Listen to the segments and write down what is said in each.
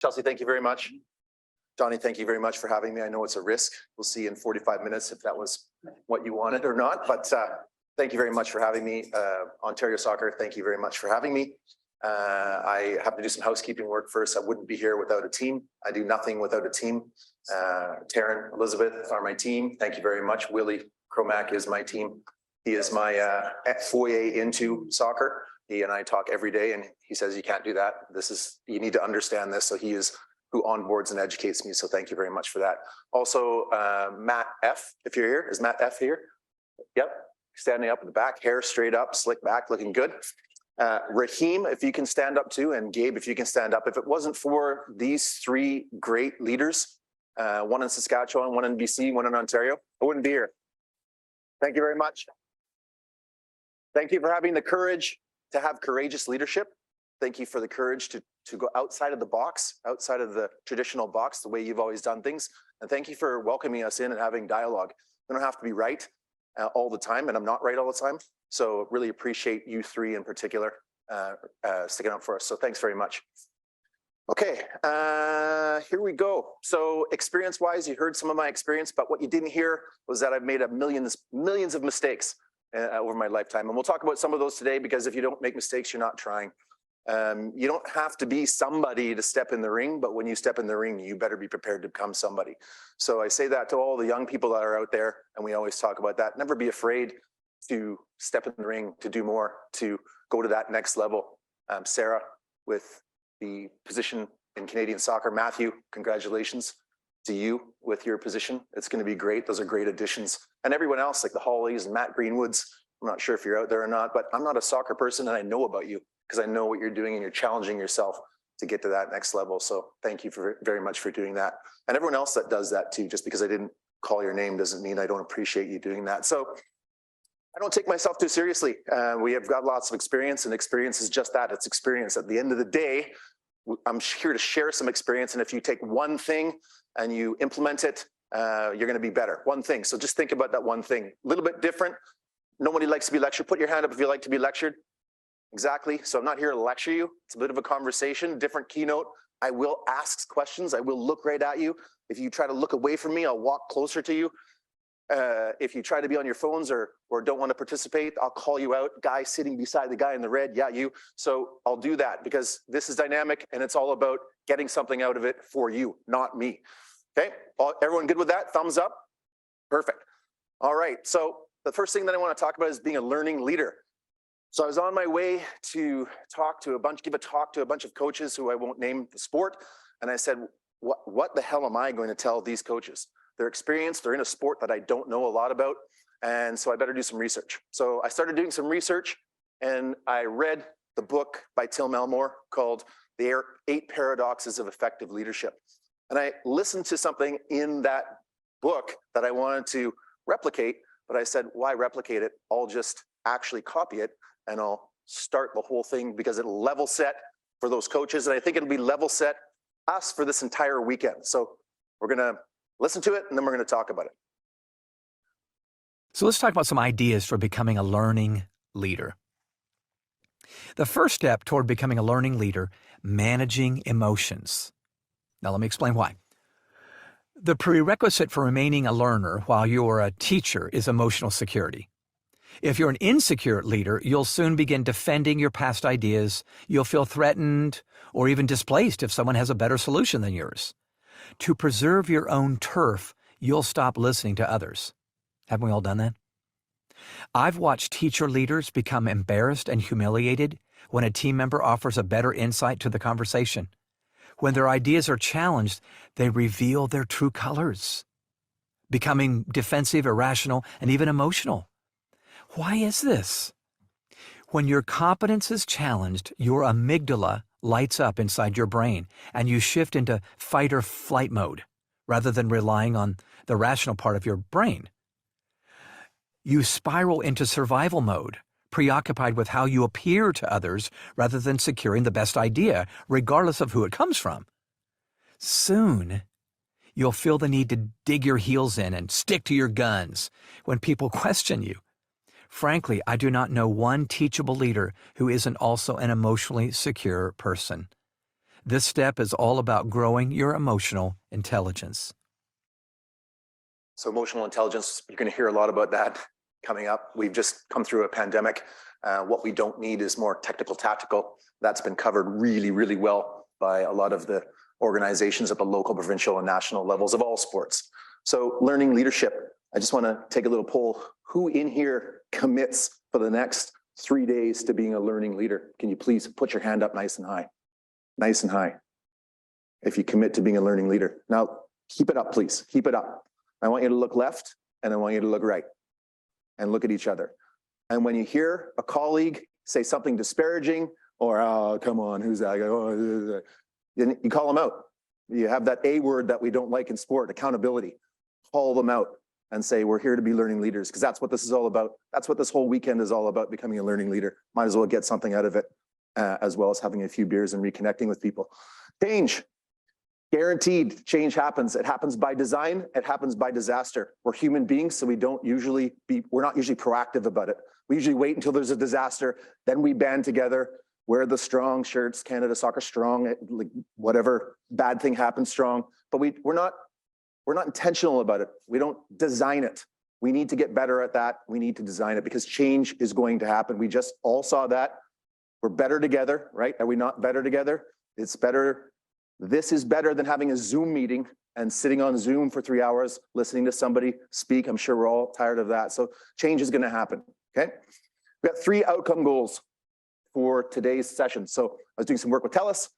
Chelsea, thank you very much. Johnny, thank you very much for having me. I know it's a risk. We'll see in 45 minutes if that was what you wanted or not, but thank you very much for having me. Ontario Soccer, thank you very much for having me. I have to do some housekeeping work first. I wouldn't be here without a team. I do nothing without a team. Taryn, Elizabeth are my team. Thank you very much. Willie Cromack is my team. He is my foyer into soccer. He and I talk every day, and he says, you can't do that. You need to understand this. So he is who onboards and educates me. So thank you very much for that. Also, Matt F, if you're here. Is Matt F here? Yep, standing up in the back, hair straight up, slick back, looking good. Raheem, if you can stand up too, and Gabe, if you can stand up. If it wasn't for these three great leaders, one in Saskatchewan, one in BC, one in Ontario, I wouldn't be here. Thank you very much. Thank you for having the courage to have courageous leadership. Thank you for the courage to go outside of the box, outside of the traditional box, the way you've always done things. And thank you for welcoming us in and having dialogue. We don't have to be right all the time, and I'm not right all the time. So really appreciate you three in particular sticking up for us. So thanks very much. Okay, here we go. So experience-wise, you heard some of my experience, but what you didn't hear was that I've made millions of mistakes over my lifetime. And we'll talk about some of those today, because if you don't make mistakes, you're not trying. You don't have to be somebody to step in the ring, but when you step in the ring, you better be prepared to become somebody. So I say that to all the young people that are out there, and we always talk about that. Never be afraid to step in the ring, to do more, to go to that next level. Sarah, with the position in Canadian soccer. Matthew, congratulations to you with your position. It's going to be great. Those are great additions. And everyone else, like the Hollies and Matt Greenwoods. I'm not sure if you're out there or not, but I'm not a soccer person, and I know about you because I know what you're doing, and you're challenging yourself to get to that next level. So thank you very much for doing that. And everyone else that does that too. Just because I didn't call your name doesn't mean I don't appreciate you doing that. So I don't take myself too seriously. We have got lots of experience, and experience is just that. It's experience. At the end of the day, I'm here to share some experience. And if you take one thing and you implement it, you're going to be better. One thing. So just think about that one thing. A little bit different. Nobody likes to be lectured. Put your hand up if you like to be lectured. Exactly. So I'm not here to lecture you. It's a bit of a conversation, different keynote. I will ask questions. I will look right at you. If you try to look away from me, I'll walk closer to you. If you try to be on your phones or don't want to participate, I'll call you out. Guy sitting beside the guy in the red, yeah, you. So I'll do that because this is dynamic, and it's all about getting something out of it for you, not me. Okay, everyone good with that? Thumbs up? Perfect. All right, so the first thing that I want to talk about is being a learning leader. So I was on my way to give a talk to a bunch of coaches who I won't name the sport, and I said, what the hell am I going to tell these coaches? They're experienced, they're in a sport that I don't know a lot about, and so I better do some research. So I started doing some research, and I read the book by Tim Elmore called The 8 Paradoxes of Effective Leadership. And I listened to something in that book that I wanted to replicate, but I said, why replicate it? I'll just actually copy it, and I'll start the whole thing because it'll level set for those coaches, and I think it'll be level set us for this entire weekend. So we're gonna listen to it, and then we're going to talk about it. So let's talk about some ideas for becoming a learning leader. The first step toward becoming a learning leader, managing emotions. Now let me explain why. The prerequisite for remaining a learner while you're a teacher is emotional security. If you're an insecure leader, you'll soon begin defending your past ideas. You'll feel threatened or even displaced if someone has a better solution than yours. To preserve your own turf, you'll stop listening to others. Haven't we all done that? I've watched teacher leaders become embarrassed and humiliated when a team member offers a better insight to the conversation. When their ideas are challenged, they reveal their true colors, becoming defensive, irrational, and even emotional. Why is this? When your competence is challenged, your amygdala lights up inside your brain, and you shift into fight or flight mode rather than relying on the rational part of your brain. You spiral into survival mode, preoccupied with how you appear to others rather than securing the best idea, regardless of who it comes from. Soon, you'll feel the need to dig your heels in and stick to your guns when people question you. Frankly, I do not know one teachable leader who isn't also an emotionally secure person. This step is all about growing your emotional intelligence. So emotional intelligence, you're going to hear a lot about that coming up. We've just come through a pandemic. What we don't need is more technical, tactical. That's been covered really, really well by a lot of the organizations at the local, provincial, and national levels of all sports. So learning leadership, I just want to take a little poll. Who in here commits for the next 3 days to being a learning leader? Can you please put your hand up nice and high? Nice and high. If you commit to being a learning leader. Now, keep it up, please. Keep it up. I want you to look left and I want you to look right and look at each other. And when you hear a colleague say something disparaging or, oh, come on, who's that guy? Oh, then you call them out. You have that A word that we don't like in sport, accountability. Call them out and say, we're here to be learning leaders, because that's what this is all about. That's what this whole weekend is all about, becoming a learning leader. Might as well get something out of it, as well as having a few beers and reconnecting with people. Change. Guaranteed change happens. It happens by design. It happens by disaster. We're human beings, so we're not usually proactive about it. We usually wait until there's a disaster, then we band together, wear the strong shirts, Canada Soccer strong, like whatever bad thing happens strong. But we're not intentional about it. We don't design it. We need to get better at that. We need to design it because change is going to happen. We just all saw that. We're better together, right? Are we not better together? It's better. This is better than having a Zoom meeting and sitting on Zoom for 3 hours, listening to somebody speak. I'm sure we're all tired of that. So change is going to happen, okay? We've got 3 outcome goals for today's session. So I was doing some work with TELUS,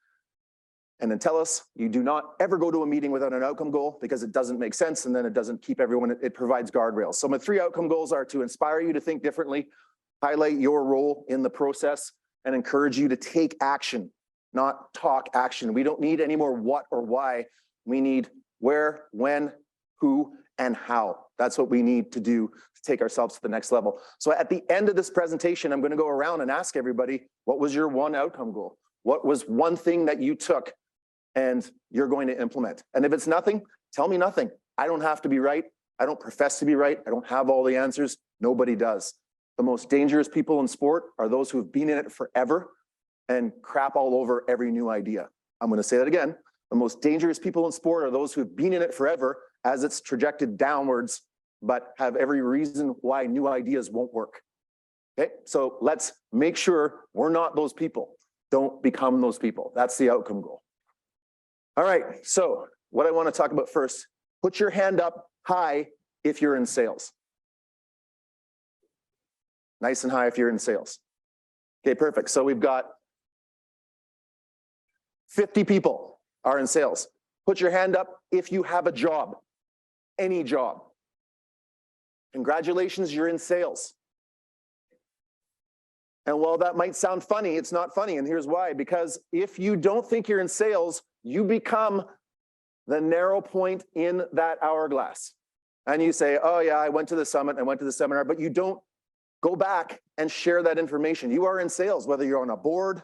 and then TELUS, you do not ever go to a meeting without an outcome goal because it doesn't make sense, and then it doesn't keep everyone, it provides guardrails. So my 3 outcome goals are to inspire you to think differently, highlight your role in the process, and encourage you to take action, not talk action. We don't need any more what or why. We need where, when, who, and how. That's what we need to do to take ourselves to the next level. So at the end of this presentation, I'm going to go around and ask everybody, what was your 1 outcome goal? What was one thing that you took and you're going to implement? And if it's nothing, tell me nothing. I don't have to be right. I don't profess to be right. I don't have all the answers. Nobody does. The most dangerous people in sport are those who have been in it forever and crap all over every new idea. I'm going to say that again. The most dangerous people in sport are those who've been in it forever as it's trajected downwards, but have every reason why new ideas won't work. Okay, so let's make sure we're not those people. Don't become those people. That's the outcome goal. All right, so what I want to talk about first, put your hand up high if you're in sales. Nice and high if you're in sales. Okay, perfect. So we've got 50 people are in sales. Put your hand up if you have a job, any job. Congratulations, you're in sales. And while that might sound funny, it's not funny, and here's why. Because if you don't think you're in sales, you become the narrow point in that hourglass. And you say, oh yeah, I went to the summit, I went to the seminar, but you don't go back and share that information. You are in sales, whether you're on a board,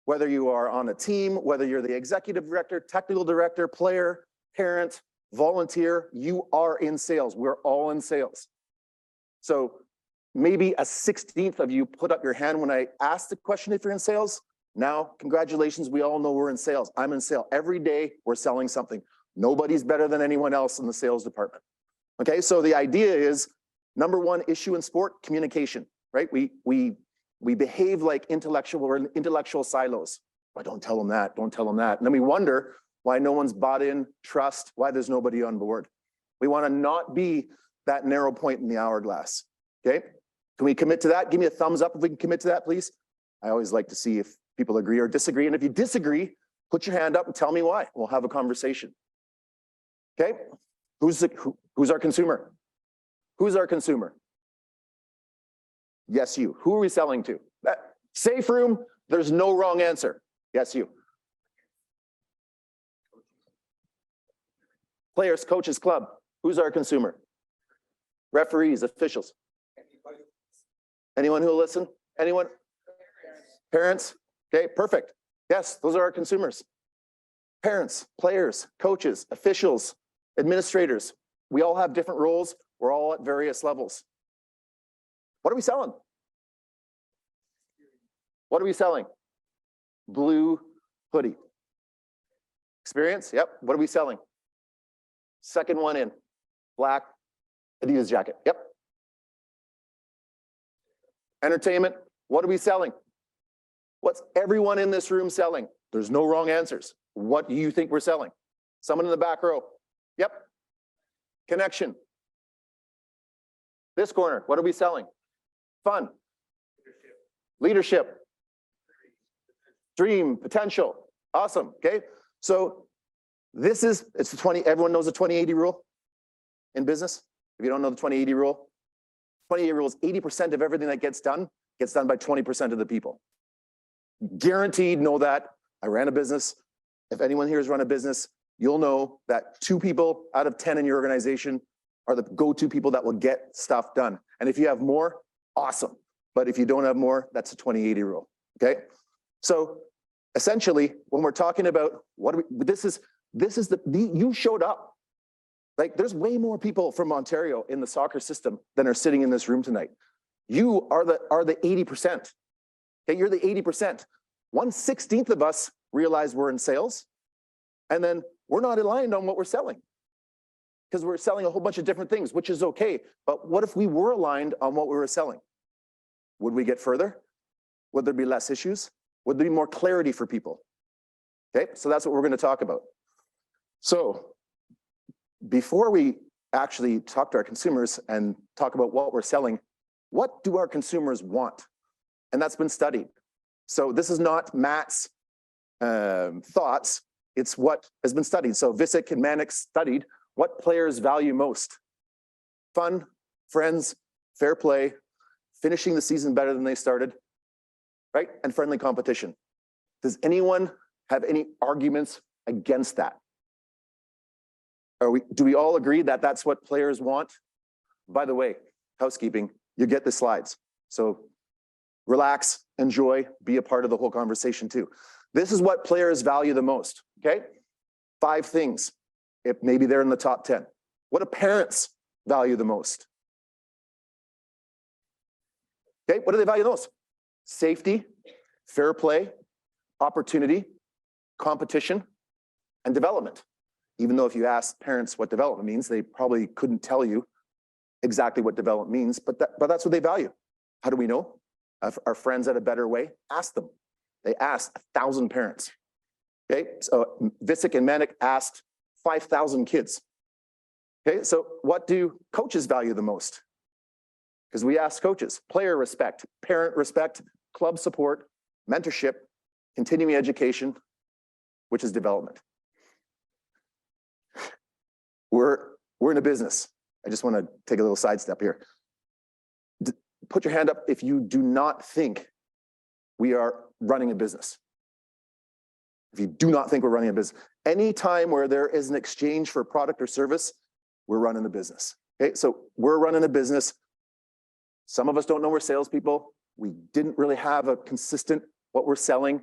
whether you are on a team, whether you're the executive director, technical director, player, parent, volunteer, you are in sales. We're all in sales. So maybe a 16th of you put up your hand when I asked the question if you're in sales. Now, congratulations, we all know we're in sales. I'm in sales. Every day we're selling something. Nobody's better than anyone else in the sales department. Okay, so the idea is, number 1 issue in sport, communication, right? We behave like we're in intellectual silos. Well, don't tell them that, don't tell them that. And then we wonder why no one's bought in, trust, why there's nobody on board. We want to not be that narrow point in the hourglass, okay? Can we commit to that? Give me a thumbs up if we can commit to that, please. I always like to see if people agree or disagree. And if you disagree, put your hand up and tell me why. We'll have a conversation. Okay? Who's our consumer? Who's our consumer? Yes, you. Who are we selling to? Safe room, there's no wrong answer. Yes, you. Players, coaches, club. Who's our consumer? Referees, officials. Anyone who will listen? Anyone? Parents? Okay, perfect. Yes, those are our consumers. Parents, players, coaches, officials, administrators. We all have different roles. We're all at various levels. What are we selling? What are we selling? Blue hoodie. Experience, yep. What are we selling? Second one in, black Adidas jacket, yep. Entertainment, what are we selling? What's everyone in this room selling? There's no wrong answers. What do you think we're selling? Someone in the back row, yep. Connection. This corner, what are we selling? Fun. Leadership. Dream, potential. Awesome, okay? So it's the 20, everyone knows the 20-80 rule in business? If you don't know the 20-80 rule, 20-80 rule is 80% of everything that gets done by 20% of the people. Guaranteed know that. I ran a business. If anyone here has run a business, you'll know that 2 people out of 10 in your organization are the go-to people that will get stuff done. And if you have more, awesome. But if you don't have more, that's a 20-80 rule, okay? So essentially, when we're talking about you showed up. Like, there's way more people from Ontario in the soccer system than are sitting in this room tonight. You are the 80%. Okay, you're the 80%. 1/16 of us realize we're in sales, and then we're not aligned on what we're selling, because we're selling a whole bunch of different things, which is okay. But what if we were aligned on what we were selling? Would we get further? Would there be less issues? Would there be more clarity for people? Okay, so that's what we're going to talk about. So before we actually talk to our consumers and talk about what we're selling, what do our consumers want? And that's been studied. So this is not Matt's thoughts, it's what has been studied. So Visick and Manick studied what players value most. Fun, friends, fair play, finishing the season better than they started, right? And friendly competition. Does anyone have any arguments against that? Do we all agree that that's what players want? By the way, housekeeping, you get the slides. So relax, enjoy, be a part of the whole conversation too. This is what players value the most, okay? 5 things, if maybe they're in the top 10. What do parents value the most? Okay, what do they value the most? Safety, fair play, opportunity, competition, and development. Even though if you ask parents what development means, they probably couldn't tell you exactly what development means, but that's what they value. How do we know? Our friends at A Better Way, ask them. They asked 1,000 parents. Okay, so Visick and Manick asked 5,000 kids. Okay, so what do coaches value the most? Because we asked coaches: player respect, parent respect, club support, mentorship, continuing education, which is development. We're in a business. I just want to take a little sidestep here. Put your hand up if you do not think we are running a business. If you do not think we're running a business. Any time where there is an exchange for product or service, we're running a business. Okay, so we're running a business. Some of us don't know we're salespeople. We didn't really have a consistent what we're selling.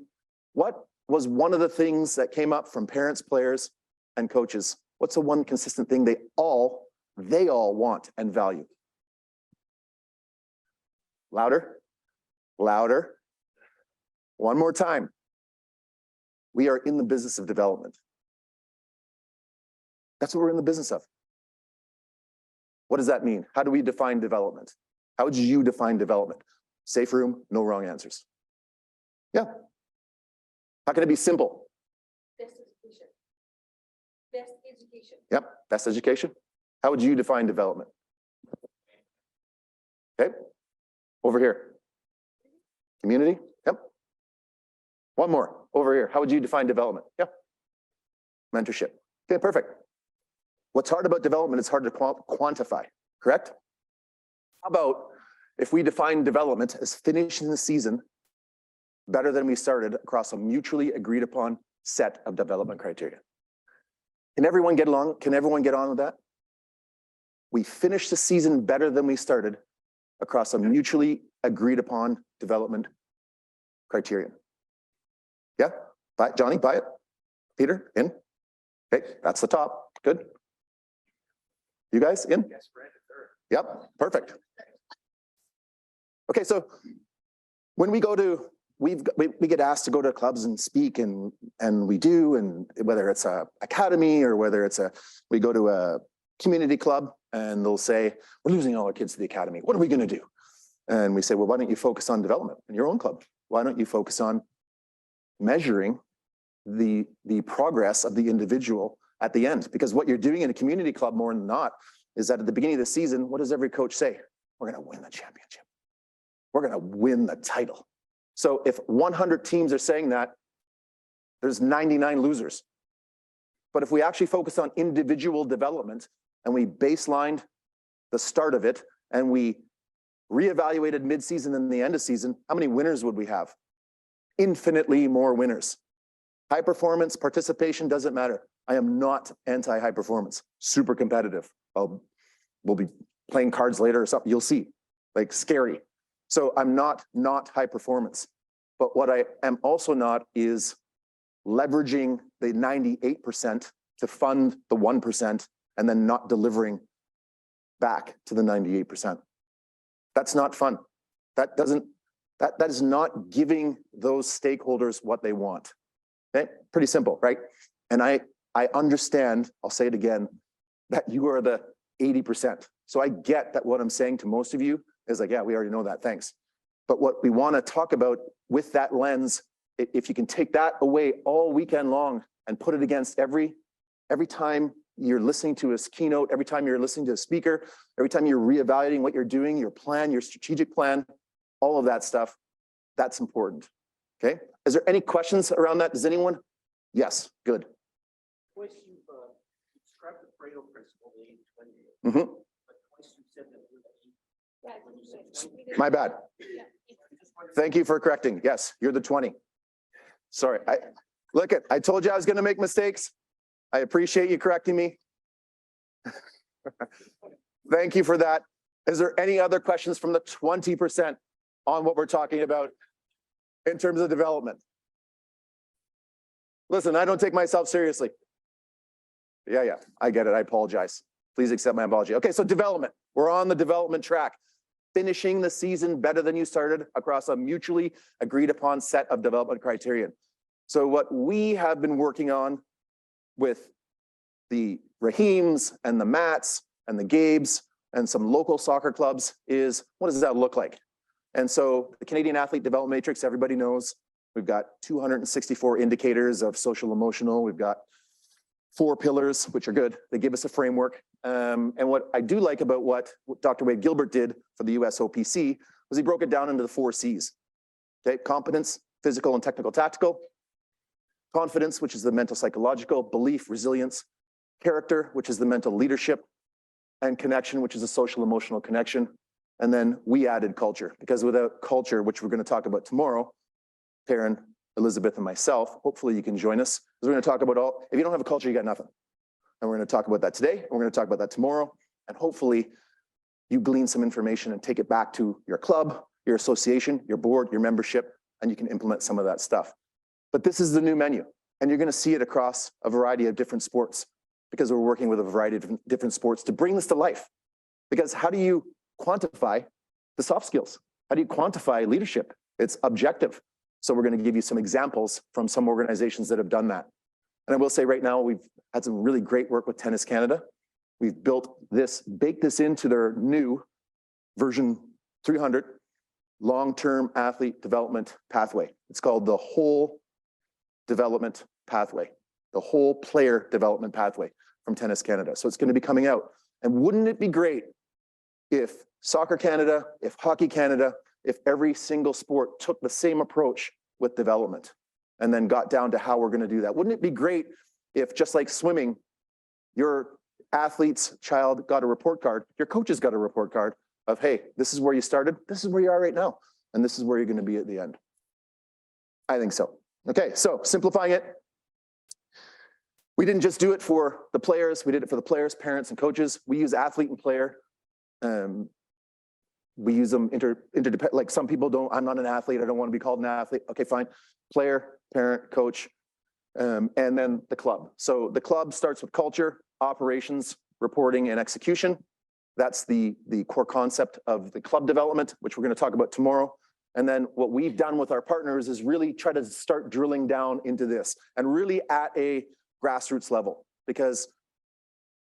What was one of the things that came up from parents, players, and coaches? What's the one consistent thing they all want and value? Louder, louder. One more time. We are in the business of development. That's what we're in the business of. What does that mean? How do we define development? How would you define development? Safe room, no wrong answers. Yeah. How can it be simple? Best education. Best education. Yep, best education. How would you define development? Okay, over here. Community, yep. One more, over here. How would you define development? Yep. Mentorship. Okay, perfect. What's hard about development is hard to quantify, correct? How about if we define development as finishing the season better than we started across a mutually agreed upon set of development criteria? Can everyone get along? Can everyone get on with that? We finished the season better than we started across a mutually agreed upon development criterion. Yeah, buy it, Johnny, buy it. Peter, in? Okay, that's the top, good. You guys in? Yes, Brandon, third. Yep, perfect. Okay, so when we go to we get asked to go to clubs and speak, and we do, and whether it's a academy or whether it's we go to a community club and they'll say, we're losing all our kids to the academy. What are we going to do? And we say, well, why don't you focus on development in your own club? Why don't you focus on measuring the progress of the individual at the end? Because what you're doing in a community club more than not is that at the beginning of the season, what does every coach say? We're going to win the championship. We're going to win the title. So if 100 teams are saying that, there's 99 losers. But if we actually focus on individual development and we baselined the start of it and we reevaluated mid-season and the end of season, how many winners would we have? Infinitely more winners. High performance, participation, doesn't matter. I am not anti-high performance, super competitive. We'll be playing cards later or something, you'll see, like scary. So I'm not high performance. But what I am also not is leveraging the 98% to fund the 1% and then not delivering back to the 98%. That's not fun. That is not giving those stakeholders what they want. Okay? Pretty simple, right? And I understand, I'll say it again, that you are the 80%. So I get that what I'm saying to most of you is like, yeah, we already know that, thanks. But what we want to talk about with that lens, if you can take that away all weekend long and put it against every time you're listening to a keynote, every time you're listening to a speaker, every time you're reevaluating what you're doing, your plan, your strategic plan, all of that stuff, that's important. Okay? Is there any questions around that? Does anyone? Yes, good. Twice you've described the Pareto principle, the 80-20. Mm-hmm. But twice you said that we're Yeah, when you said 20. My bad. Thank you for correcting. Yes, you're the 20. Sorry. I told you I was going to make mistakes. I appreciate you correcting me. Thank you for that. Is there any other questions from the 20% on what we're talking about in terms of development? Listen, I don't take myself seriously. Yeah, I get it. I apologize. Please accept my apology. Okay, so development. We're on the development track. Finishing the season better than you started across a mutually agreed upon set of development criterion. So what we have been working on with the Raheems and the Matts and the Gabes and some local soccer clubs is, what does that look like? And so the Canadian Athlete Development Matrix, everybody knows, we've got 264 indicators of social emotional. We've got 4 pillars, which are good. They give us a framework. And what I do like about what Dr. Wade Gilbert did for the USOPC was he broke it down into the 4 C's. Okay, competence, physical and technical tactical. Confidence, which is the mental psychological. Belief, resilience. Character, which is the mental leadership. And connection, which is a social emotional connection. And then we added culture, because without culture, which we're going to talk about tomorrow, Taryn, Elizabeth, and myself, hopefully you can join us, because we're going to talk about if you don't have a culture, you got nothing. And we're going to talk about that today, and we're going to talk about that tomorrow, and hopefully you glean some information and take it back to your club, your association, your board, your membership, and you can implement some of that stuff. But this is the new menu, and you're going to see it across a variety of different sports, because we're working with a variety of different sports to bring this to life. Because how do you quantify the soft skills? How do you quantify leadership? It's objective. So we're going to give you some examples from some organizations that have done that. And I will say right now, we've had some really great work with Tennis Canada. We've built this, baked this into their new version 300 long-term athlete development pathway. It's called the whole development pathway, the whole player development pathway from Tennis Canada. So it's going to be coming out. And wouldn't it be great if Soccer Canada, if Hockey Canada, if every single sport took the same approach with development and then got down to how we're going to do that? Wouldn't it be great if, just like swimming, your athlete's child got a report card, your coaches got a report card of, hey, this is where you started, this is where you are right now, and this is where you're going to be at the end? I think so. Okay, so simplifying it. We didn't just do it for the players, we did it for the players, parents, and coaches. We use athlete and player. We use them interdependent, like some people don't, I'm not an athlete, I don't want to be called an athlete. Okay, fine. Player, parent, coach, and then the club. So the club starts with culture, operations, reporting, and execution. That's the core concept of the club development, which we're going to talk about tomorrow. And then what we've done with our partners is really try to start drilling down into this and really at a grassroots level, because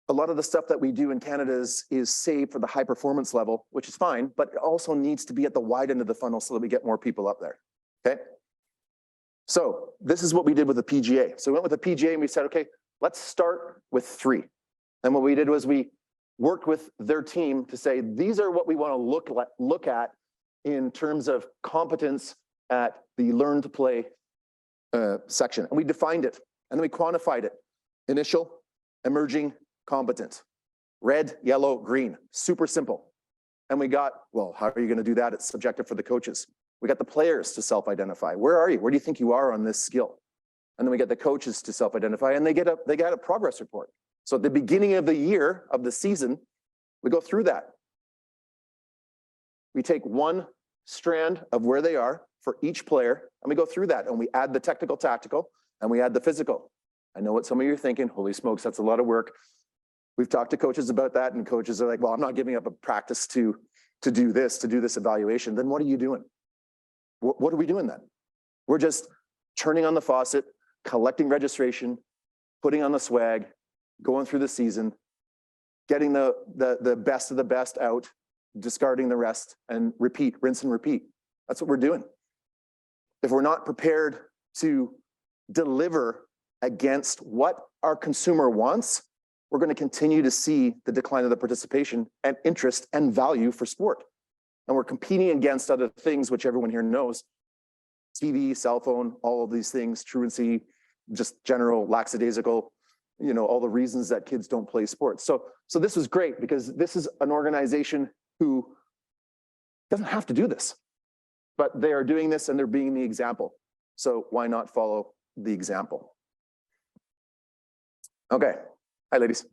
a lot of the stuff that we do in Canada is saved for the high performance level, which is fine, but it also needs to be at the wide end of the funnel so that we get more people up there, okay? So this is what we did with the PGA. So we went with the PGA and we said, okay, let's start with 3. And what we did was we worked with their team to say, these are what we want to look at in terms of competence at the learn to play section. And we defined it, and then we quantified it. Initial, emerging, competent. Red, yellow, green. Super simple. And we got, well, how are you going to do that? It's subjective for the coaches. We got the players to self-identify. Where are you? Where do you think you are on this skill? And then we get the coaches to self-identify, and they get a progress report. So at the beginning of the year, of the season, we go through that. We take one strand of where they are for each player, and we go through that, and we add the technical, tactical, and we add the physical. I know what some of you are thinking, holy smokes, that's a lot of work. We've talked to coaches about that, and coaches are like, well, I'm not giving up a practice to do this evaluation. Then what are you doing? What are we doing then? We're just turning on the faucet, collecting registration, putting on the swag, going through the season, getting the best of the best out, discarding the rest, and repeat, rinse and repeat. That's what we're doing. If we're not prepared to deliver against what our consumer wants, we're going to continue to see the decline of the participation and interest and value for sport. And we're competing against other things, which everyone here knows: TV, cell phone, all of these things, truancy, just general lackadaisical, you know, all the reasons that kids don't play sports. So this was great, because this is an organization who doesn't have to do this, but they are doing this and they're being the example. So why not follow the example? Okay. Hi, ladies.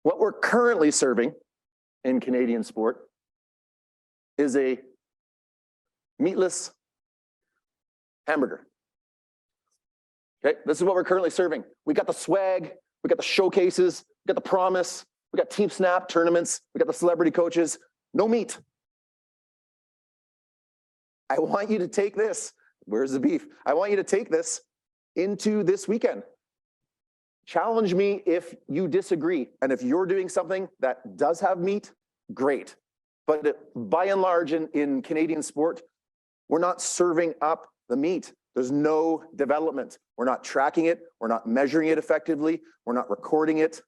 What we're currently serving in Canadian sport is a meatless hamburger. Okay, this is what we're currently serving. We got the swag, we got the showcases, we got the promise, we got Team Snap tournaments, we got the celebrity coaches, no meat. I want you to take this. Where's the beef? I want you to take this into this weekend. Challenge me if you disagree. And if you're doing something that does have meat, great. But by and large in Canadian sport, we're not serving up the meat. There's no development. We're not tracking it. We're not measuring it effectively. We're not recording it.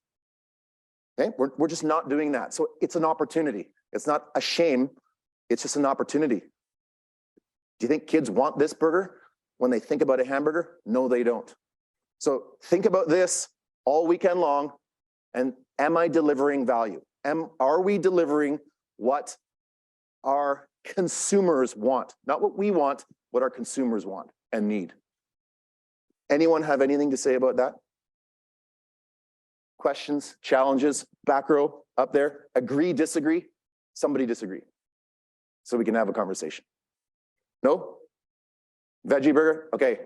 Okay? We're just not doing that. So it's an opportunity. It's not a shame. It's just an opportunity. Do you think kids want this burger when they think about a hamburger? No, they don't. So think about this all weekend long, and am I delivering value? Are we delivering what our consumers want? Not what we want, what our consumers want and need. Anyone have anything to say about that? Questions, challenges, back row, up there, agree, disagree? Somebody disagree, so we can have a conversation. No? Veggie burger? Okay.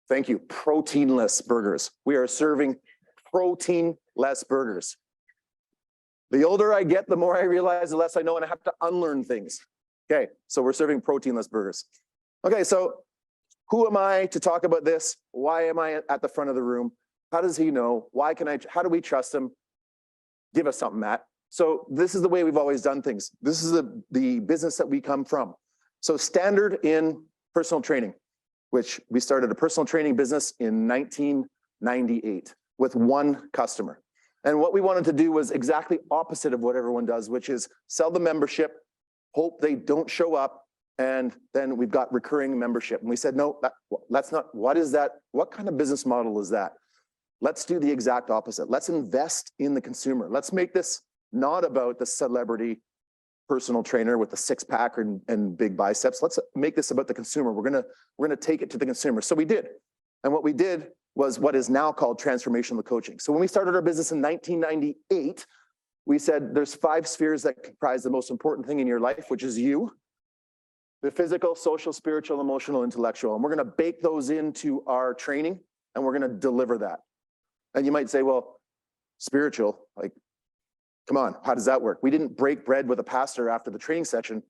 Thank you. Proteinless burgers. We are serving protein-less burgers. The older I get, the more I realize, the less I know, and I have to unlearn things. Okay, so we're serving proteinless burgers. Okay, so who am I to talk about this? Why am I at the front of the room? How does he know? How do we trust him? Give us something, Matt. So this is the way we've always done things. This is the business that we come from. So standard in personal training, which we started a personal training business in 1998 with one customer. And what we wanted to do was exactly opposite of what everyone does, which is sell the membership, hope they don't show up, and then we've got recurring membership. And we said, no, that's not, what is that? What kind of business model is that? Let's do the exact opposite. Let's invest in the consumer. Let's make this not about the celebrity personal trainer with the six-pack and big biceps. Let's make this about the consumer. We're gonna take it to the consumer. So we did. And what we did was what is now called transformational coaching. So when we started our business in 1998, we said there's 5 spheres that comprise the most important thing in your life, which is you: the physical, social, spiritual, emotional, intellectual. And we're gonna bake those into our training, and we're gonna deliver that. And you might say, well, spiritual, like, Come on, how does that work? We didn't break bread with a pastor after the training section.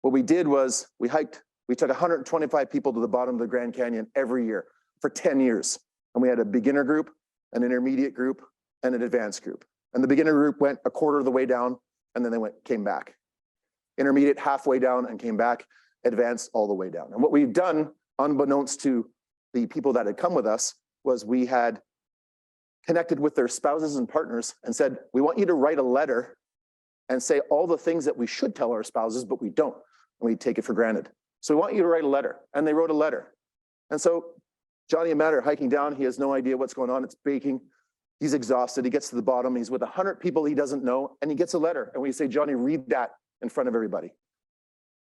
What we did was we hiked. We took 125 people to the bottom of the Grand Canyon every year for 10 years. And we had a beginner group, an intermediate group, and an advanced group. And the beginner group went a quarter of the way down, and then they came back. Intermediate halfway down and came back, advanced all the way down. And what we've done, unbeknownst to the people that had come with us, was we had connected with their spouses and partners and said, we want you to write a letter and say all the things that we should tell our spouses, but we don't, and we take it for granted. So we want you to write a letter. And they wrote a letter. And so Johnny and Matt are hiking down. He has no idea what's going on. It's baking. He's exhausted. He gets to the bottom. He's with 100 people he doesn't know, and he gets a letter. And we say, Johnny, read that in front of everybody.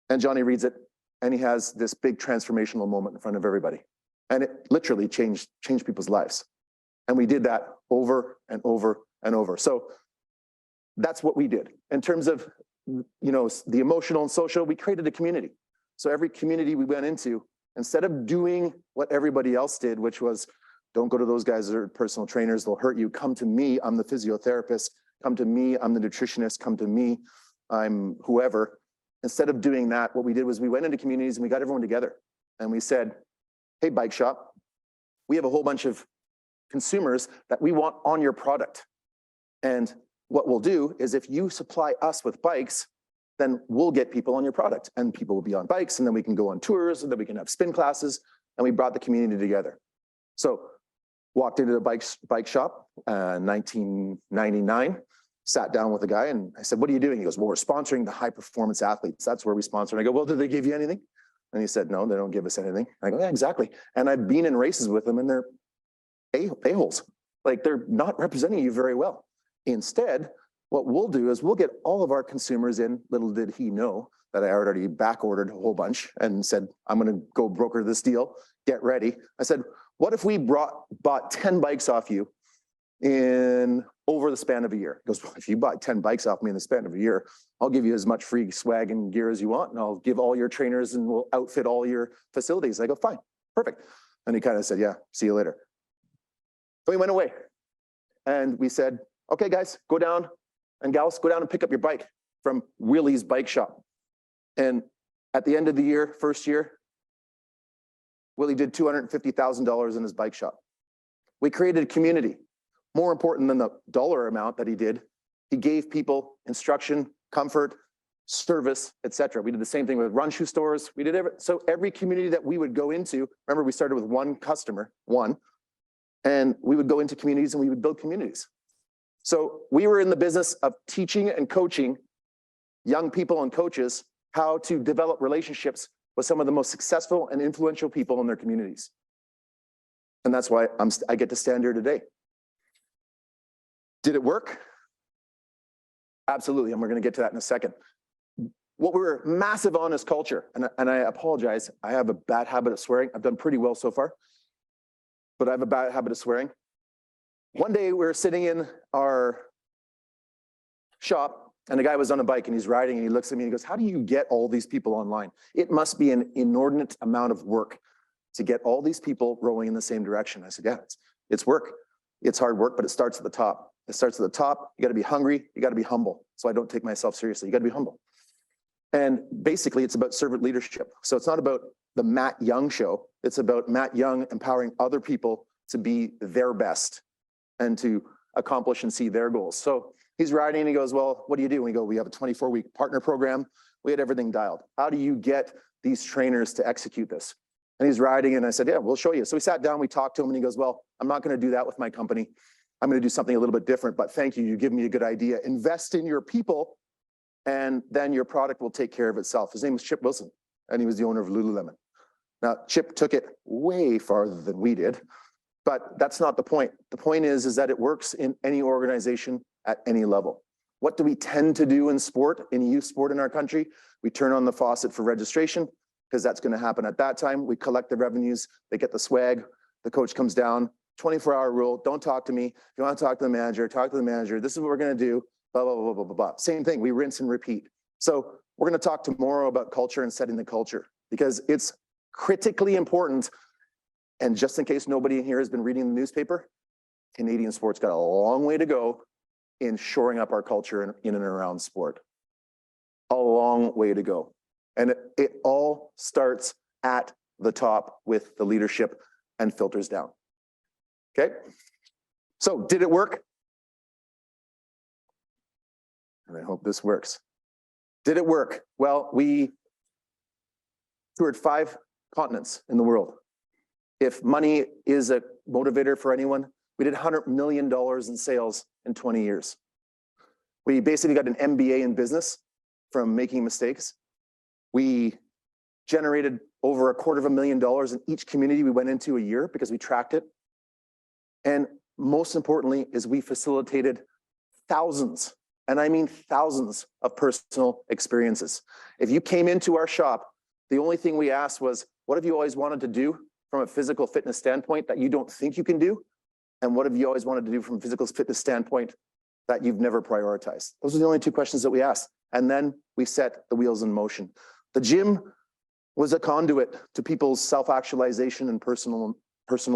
And Johnny reads it, and he has this big transformational moment in front of everybody. And it literally changed people's lives. And we did that over and over and over. So that's what we did. In terms of, the emotional and social, we created a community. So every community we went into, instead of doing what everybody else did, which was, don't go to those guys that are personal trainers, they'll hurt you. Come to me, I'm the physiotherapist. Come to me, I'm the nutritionist. Come to me, I'm whoever. Instead of doing that, what we did was we went into communities and we got everyone together. And we said, hey, bike shop, we have a whole bunch of consumers that we want on your product. And what we'll do is if you supply us with bikes, then we'll get people on your product and people will be on bikes, and then we can go on tours, and then we can have spin classes. And we brought the community together. So walked into the bike shop, 1999, sat down with the guy and I said, what are you doing? He goes, well, we're sponsoring the high performance athletes. That's where we sponsor. And I go, well, did they give you anything? And he said, no, they don't give us anything. I go, yeah, exactly. And I've been in races with them and they're a-holes. Like they're not representing you very well. Instead, what we'll do is we'll get all of our consumers in. Little did he know that I already back ordered a whole bunch and said, I'm going to go broker this deal. Get ready. I said, what if we bought 10 bikes off you over the span of a year? He goes, well, if you bought 10 bikes off me in the span of a year, I'll give you as much free swag and gear as you want. And I'll give all your trainers and we'll outfit all your facilities. I go, fine, perfect. And he kind of said, yeah, see you later. So he went away and we said, okay, guys, go down and gals, go down and pick up your bike from Willie's bike shop. And at the end of the year, first year, Willie did $250,000 in his bike shop. We created a community. More important than the dollar amount that he did, he gave people instruction, comfort, service, etc. We did the same thing with run shoe stores. We did so every community that we would go into, remember we started with one customer, and we would go into communities and we would build communities. So we were in the business of teaching and coaching young people and coaches how to develop relationships with some of the most successful and influential people in their communities. And that's why I get to stand here today. Did it work? Absolutely, and we're going to get to that in a second. What we were massive on is culture, and I apologize. I have a bad habit of swearing. I've done pretty well so far, but I have a bad habit of swearing. One day we were sitting in our shop, and the guy was on a bike and he's riding and he looks at me and he goes, how do you get all these people online? It must be an inordinate amount of work to get all these people rowing in the same direction. I said, yeah, it's work. It's hard work, but it starts at the top. It starts at the top. You got to be hungry. You got to be humble. So I don't take myself seriously. You got to be humble. And basically it's about servant leadership. So it's not about the Matt Young show. It's about Matt Young empowering other people to be their best and to accomplish and see their goals. So he's riding and he goes, well, what do you do? And we go, we have a 24-week partner program. We had everything dialed. How do you get these trainers to execute this? And he's riding and I said, yeah, we'll show you. So we sat down, we talked to him and he goes, well, I'm not going to do that with my company. I'm going to do something a little bit different, but thank you. You give me a good idea. Invest in your people and then your product will take care of itself. His name was Chip Wilson and he was the owner of Lululemon. Now, Chip took it way farther than we did, but that's not the point. The point is that it works in any organization at any level. What do we tend to do in sport, in youth sport in our country? We turn on the faucet for registration because that's going to happen at that time. We collect the revenues, they get the swag, the coach comes down, 24-hour rule, don't talk to me. If you want to talk to the manager, talk to the manager. This is what we're going to do, blah, blah, blah, blah, blah, blah. Same thing, we rinse and repeat. So we're going to talk tomorrow about culture and setting the culture because it's critically important. And just in case nobody in here has been reading the newspaper, Canadian sport's got a long way to go in shoring up our culture in and around sport. A long way to go. And it all starts at the top with the leadership and filters down. Okay? So did it work? And I hope this works. Did it work? Well, we toured 5 continents in the world. If money is a motivator for anyone, we did $100 million in sales in 20 years. We basically got an MBA in business from making mistakes. We generated over $250,000 in each community we went into a year because we tracked it. And most importantly is we facilitated thousands, and I mean thousands of personal experiences. If you came into our shop, the only thing we asked was, what have you always wanted to do from a physical fitness standpoint that you don't think you can do? And what have you always wanted to do from a physical fitness standpoint that you've never prioritized? Those are the only 2 questions that we asked. And then we set the wheels in motion. The gym was a conduit to people's self-actualization and personal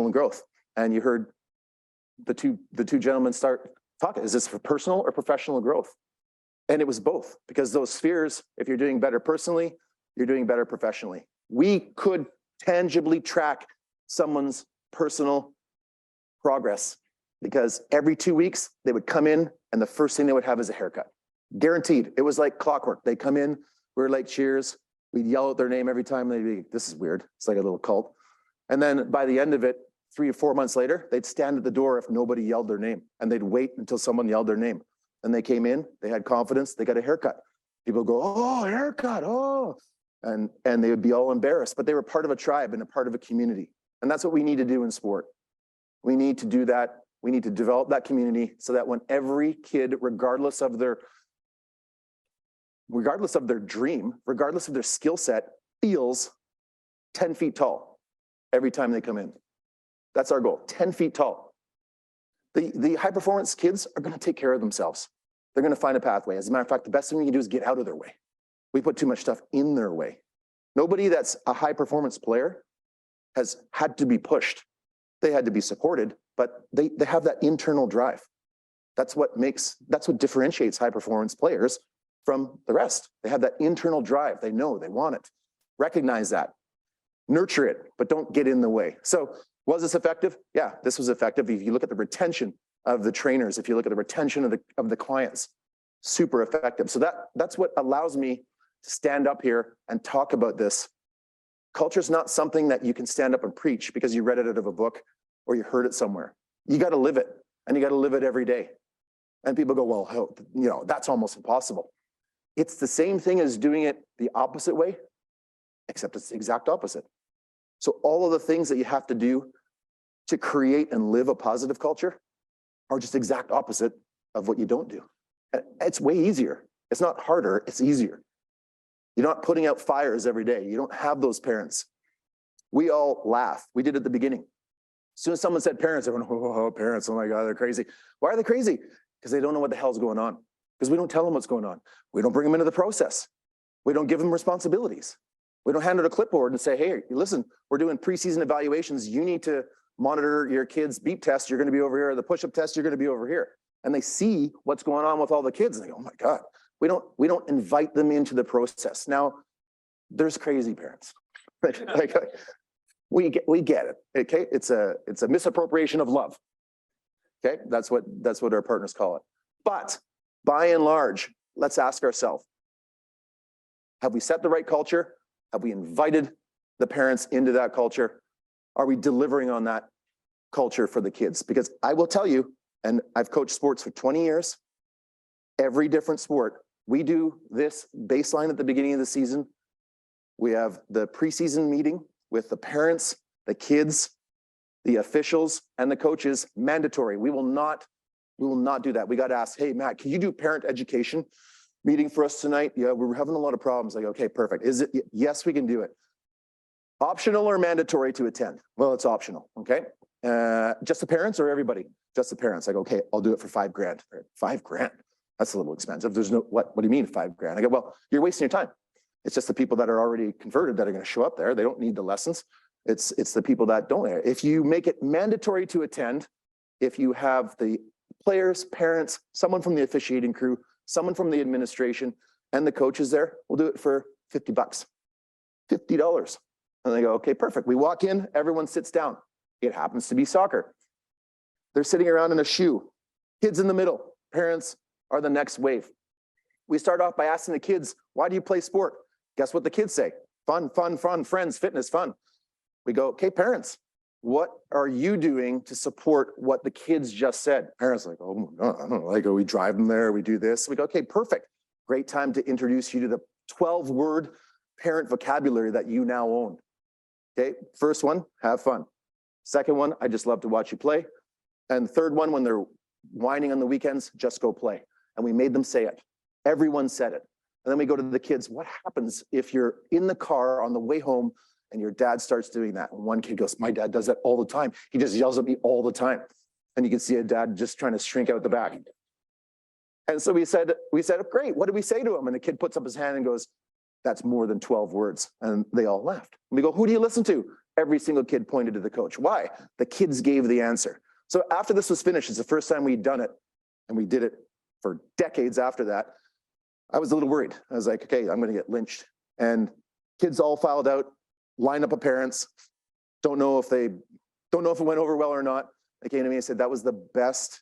growth. And you heard the two gentlemen start talking. Is this for personal or professional growth? And it was both, because those spheres, if you're doing better personally, you're doing better professionally. We could tangibly track someone's personal progress because every 2 weeks they would come in and the first thing they would have is a haircut. Guaranteed. It was like clockwork. They come in, we're like cheers. We'd yell out their name every time. They'd be, this is weird. It's like a little cult. And then by the end of it, 3 or 4 months later, they'd stand at the door if nobody yelled their name, and they'd wait until someone yelled their name. And they came in, they had confidence, they got a haircut. People go, oh, haircut, oh. And they would be all embarrassed, but they were part of a tribe and a part of a community. And that's what we need to do in sport. We need to do that. We need to develop that community so that when every kid, regardless of their dream, regardless of their skill set, feels 10 feet tall every time they come in. That's our goal, 10 feet tall. The high performance kids are gonna take care of themselves. They're gonna find a pathway. As a matter of fact, the best thing we can do is get out of their way. We put too much stuff in their way. Nobody that's a high performance player has had to be pushed. They had to be supported, but they have that internal drive. That's what differentiates high performance players from the rest. They have that internal drive. They know, they want it. Recognize that. Nurture it, but don't get in the way. So was this effective? Yeah, this was effective. If you look at the retention of the trainers, if you look at the retention of the clients, super effective. So that's what allows me to stand up here and talk about this. Culture is not something that you can stand up and preach because you read it out of a book or you heard it somewhere. You got to live it, and you got to live it every day. And people go, well, that's almost impossible. It's the same thing as doing it the opposite way, except it's the exact opposite. So all of the things that you have to do to create and live a positive culture are just exact opposite of what you don't do. It's way easier. It's not harder, it's easier. You're not putting out fires every day. You don't have those parents. We all laugh. We did at the beginning. As soon as someone said parents, everyone, oh, parents, oh my God, they're crazy. Why are they crazy? Because they don't know what the hell's going on. Because we don't tell them what's going on. We don't bring them into the process. We don't give them responsibilities. We don't hand out a clipboard and say, hey, listen, we're doing preseason evaluations. You need to monitor your kids' beep test. You're going to be over here. The push-up test, you're going to be over here. And they see what's going on with all the kids. And they go, oh my God. We don't invite them into the process. Now, there's crazy parents. We get it. Okay, it's a misappropriation of love. Okay, that's what our partners call it. But by and large, let's ask ourselves: have we set the right culture? Have we invited the parents into that culture? Are we delivering on that culture for the kids? Because I will tell you, and I've coached sports for 20 years. Every different sport, we do this baseline at the beginning of the season. We have the preseason meeting with the parents, the kids, the officials, and the coaches, mandatory. We will not do that. We got to ask, hey, Matt, can you do parent education meeting for us tonight? Yeah, we're having a lot of problems. Like, okay, perfect. Is it? Yes, we can do it. Optional or mandatory to attend? Well, it's optional, okay? Just the parents or everybody? Just the parents. Like, okay, I'll do it for $5,000. $5,000? That's a little expensive. There's no, what do you mean $5,000? I go, well, you're wasting your time. It's just the people that are already converted that are going to show up there. They don't need the lessons. It's the people that don't. If you make it mandatory to attend, if you have the players, parents, someone from the officiating crew, someone from the administration, and the coaches there, we'll do it for $50, $50. And they go, okay, perfect. We walk in, everyone sits down. It happens to be soccer. They're sitting around in a shoe. Kids in the middle, parents are the next wave. We start off by asking the kids, why do you play sport? Guess what the kids say? Fun, fun, fun, friends, fitness, fun. We go, okay, parents, what are you doing to support what the kids just said? Parents are like, oh my God, I don't know, like, we drive them there, we do this. We go, okay, perfect. Great time to introduce you to the 12-word parent vocabulary that you now own. Okay, first one, have fun. Second one, I just love to watch you play. And third one, when they're whining on the weekends, just go play. And we made them say it. Everyone said it. And then we go to the kids, what happens if you're in the car on the way home and your dad starts doing that? And one kid goes, my dad does that all the time. He just yells at me all the time. And you can see a dad just trying to shrink out the back. And so we said, great, what do we say to him? And the kid puts up his hand and goes, that's more than 12 words. And they all laughed. And we go, who do you listen to? Every single kid pointed to the coach. Why? The kids gave the answer. So after this was finished, it's the first time we'd done it. And we did it for decades after that. I was a little worried. I was like, okay, I'm going to get lynched. And kids all filed out, lineup of parents, don't know if it went over well or not. They came to me and said, that was the best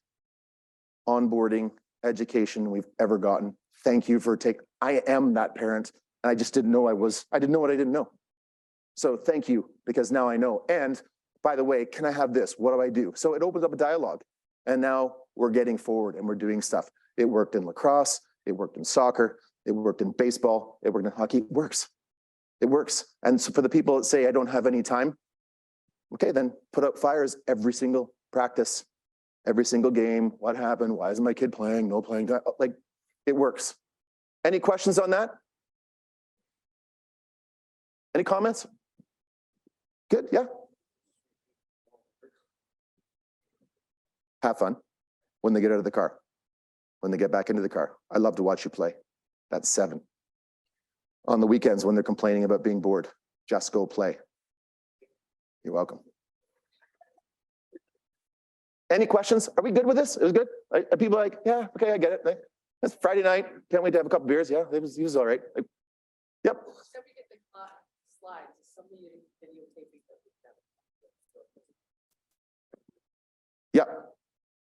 onboarding education we've ever gotten. Thank you for I am that parent. And I just didn't know I didn't know what I didn't know. So thank you, because now I know. And by the way, can I have this? What do I do? So it opens up a dialogue. And now we're getting forward and we're doing stuff. It worked in lacrosse. It worked in soccer. It worked in baseball. It worked in hockey. It works. It works. And so for the people that say, I don't have any time, okay, then put out fires every single practice, every single game. What happened? Why isn't my kid playing? No playing time. Like, it works. Any questions on that? Any comments? Good, yeah. Have fun when they get out of the car, when they get back into the car. I love to watch you play. That's 7. On the weekends when they're complaining about being bored, just go play. You're welcome. Any questions? Are we good with this? It was good? Are people like, yeah, okay, I get it. It's Friday night. Can't wait to have a couple beers. Yeah, he was all right. Like, yep. So we get the slides, somebody videotaping that we have. Yep.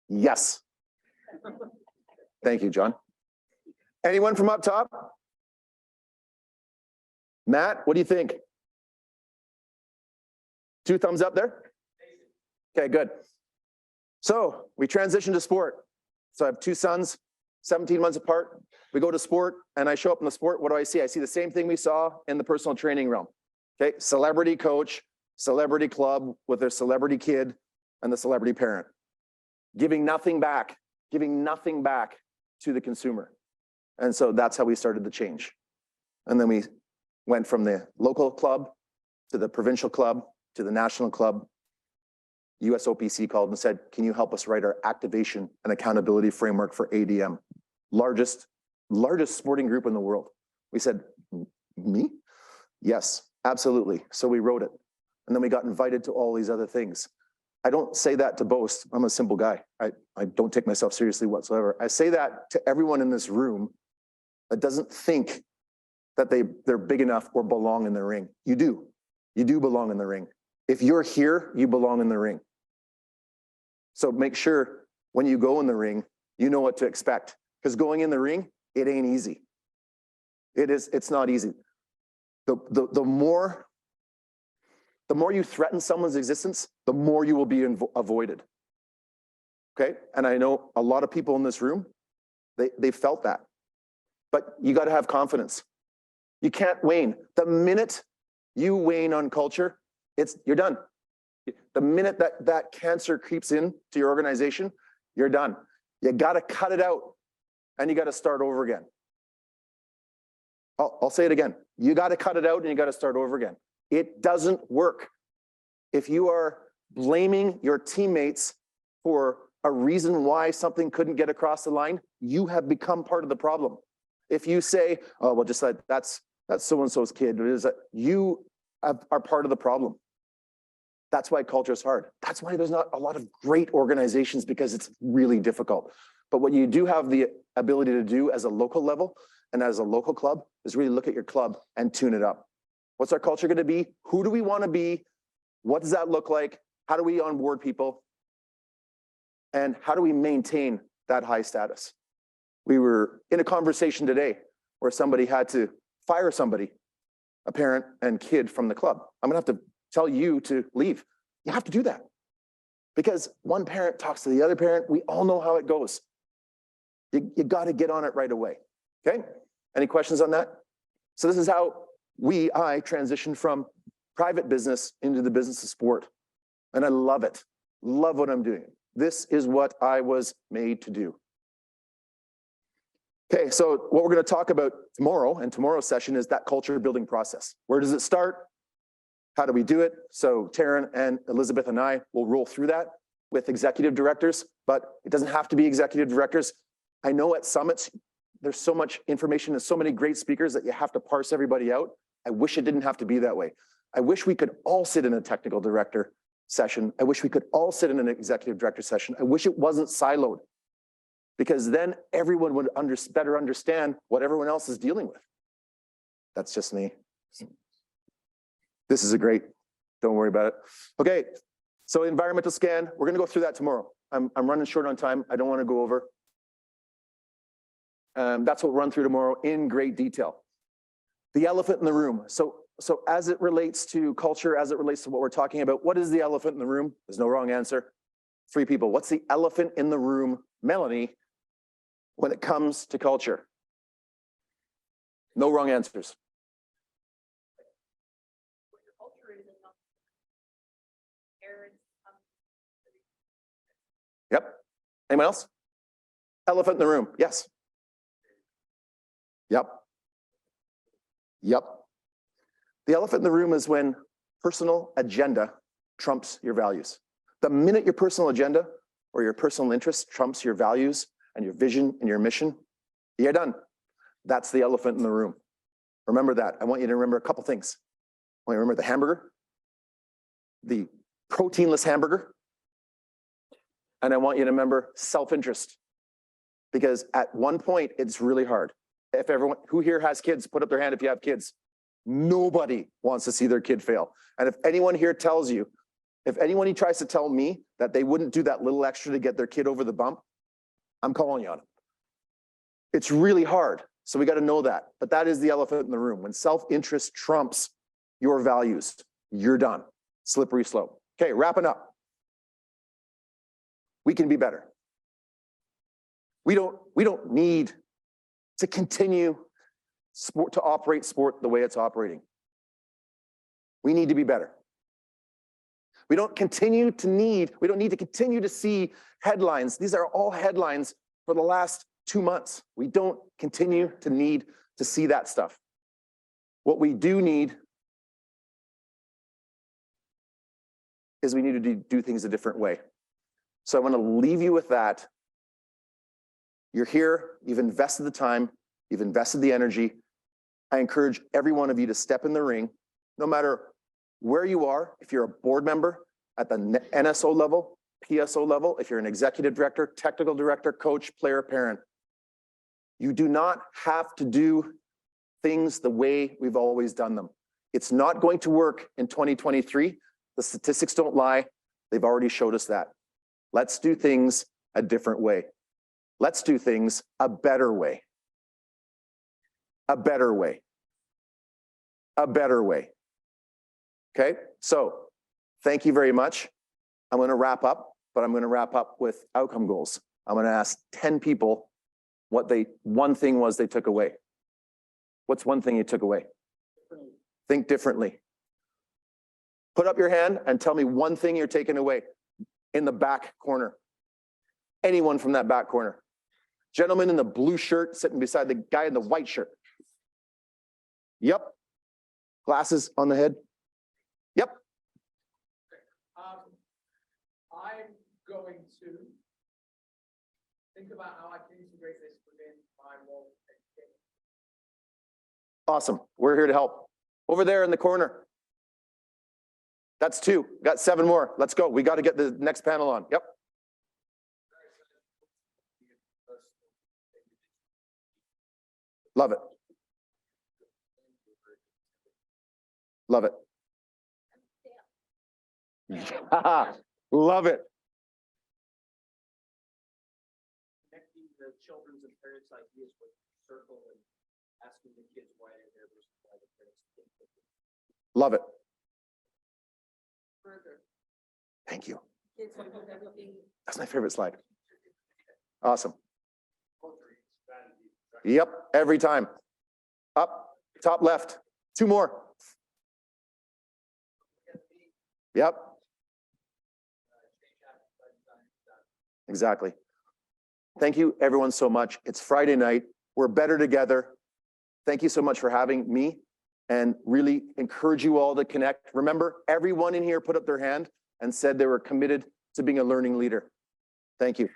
Yes. Thank you, John. Anyone from up top? Matt, what do you think? 2 thumbs up there? Okay, good. So we transitioned to sport. So I have 2 sons, 17 months apart. We go to sport and I show up in the sport. What do I see? I see the same thing we saw in the personal training realm. Okay, celebrity coach, celebrity club with their celebrity kid and the celebrity parent. Giving nothing back to the consumer. And so that's how we started the change. And then we went from the local club to the provincial club to the national club. USOPC called and said, can you help us write our activation and accountability framework for ADM? Largest sporting group in the world. We said, me? Yes, absolutely. So we wrote it. And then we got invited to all these other things. I don't say that to boast. I'm a simple guy. I don't take myself seriously whatsoever. I say that to everyone in this room that doesn't think that they're big enough or belong in the ring. You do. You do belong in the ring. If you're here, you belong in the ring. So make sure when you go in the ring, you know what to expect. Because going in the ring, it ain't easy. It's not easy. The more you threaten someone's existence, the more you will be avoided. Okay? And I know a lot of people in this room, they felt that. But you got to have confidence. You can't wane. The minute you wane on culture, you're done. The minute that cancer creeps in to your organization, you're done. You got to cut it out and you got to start over again. I'll say it again. You got to cut it out and you got to start over again. It doesn't work. If you are blaming your teammates for a reason why something couldn't get across the line, you have become part of the problem. If you say, oh, well, just that's so-and-so's kid, you are part of the problem. That's why culture is hard. That's why there's not a lot of great organizations, because it's really difficult. But what you do have the ability to do as a local level and as a local club is really look at your club and tune it up. What's our culture going to be? Who do we want to be? What does that look like? How do we onboard people? And how do we maintain that high status? We were in a conversation today where somebody had to fire somebody, a parent and kid from the club. I'm going to have to tell you to leave. You have to do that. Because one parent talks to the other parent. We all know how it goes. You got to get on it right away. Okay? Any questions on that? So this is how I transitioned from private business into the business of sport. And I love it. Love what I'm doing. This is what I was made to do. Okay, so what we're going to talk about tomorrow and tomorrow's session is that culture building process. Where does it start? How do we do it? So Taryn and Elizabeth and I will roll through that with executive directors, but it doesn't have to be executive directors. I know at summits, there's so much information and so many great speakers that you have to parse everybody out. I wish it didn't have to be that way. I wish we could all sit in a technical director session. I wish we could all sit in an executive director session. I wish it wasn't siloed, because then everyone would better understand what everyone else is dealing with. That's just me. This is a great, don't worry about it. Okay, so environmental scan, we're gonna go through that tomorrow. I'm running short on time. I don't wanna go over. That's what we'll run through tomorrow in great detail. The elephant in the room. So as it relates to culture, as it relates to what we're talking about, what is the elephant in the room? There's no wrong answer. 3 people. What's the elephant in the room, Melanie, when it comes to culture? No wrong answers. What your culture is and not parents. Yep. Anyone else? Elephant in the room. Yes. Yep. Yep. The elephant in the room is when personal agenda trumps your values. The minute your personal agenda or your personal interest trumps your values and your vision and your mission, you're done. That's the elephant in the room. Remember that. I want you to remember a couple things. I want you to remember the hamburger, the proteinless hamburger, and I want you to remember self-interest. Because at one point, it's really hard. If everyone who here has kids, put up their hand if you have kids. Nobody wants to see their kid fail. And if anyone here tells you, if anyone tries to tell me that they wouldn't do that little extra to get their kid over the bump, I'm calling you on it. It's really hard. So we got to know that. But that is the elephant in the room. When self-interest trumps your values, you're done. Slippery slope. Okay, wrapping up. We can be better. We don't need to continue sport to operate sport the way it's operating. We need to be better. We don't need to continue to see headlines. These are all headlines for the last 2 months. We don't continue to need to see that stuff. What we do need is we need to do things a different way. So I want to leave you with that. You're here, you've invested the time, you've invested the energy. I encourage every one of you to step in the ring, no matter where you are. If you're a board member at the NSO level, PSO level, if you're an executive director, technical director, coach, player, parent, you do not have to do things the way we've always done them. It's not going to work in 2023. The statistics don't lie. They've already showed us that. Let's do things a different way. Let's do things a better way. A better way. A better way. Okay, so thank you very much. I'm going to wrap up, but I'm going to wrap up with outcome goals. I'm going to ask 10 people what one thing was they took away. What's one thing you took away? Think differently. Put up your hand and tell me one thing you're taking away in the back corner. Anyone from that back corner. Gentleman in the blue shirt sitting beside the guy in the white shirt. Yep. Glasses on the head. Yep. I'm going to think about how I can integrate this within my role. Awesome. We're here to help. Over there in the corner. That's 2. Got 7 more. Let's go. We got to get the next panel on. Yep. Love it. Love it. Love it. Connecting the children's and parents' ideas with circle and asking the kids why they're there versus why the parents think that they're Love it. Further. Thank you. Kids want to do everything. That's my favorite slide. Awesome. culture strategy. Yep. Every time. Up, top left. 2 more. Yep. Exactly. Thank you everyone so much. It's Friday night. We're better together. Thank you so much for having me and really encourage you all to connect. Remember, everyone in here put up their hand and said they were committed to being a learning leader. Thank you.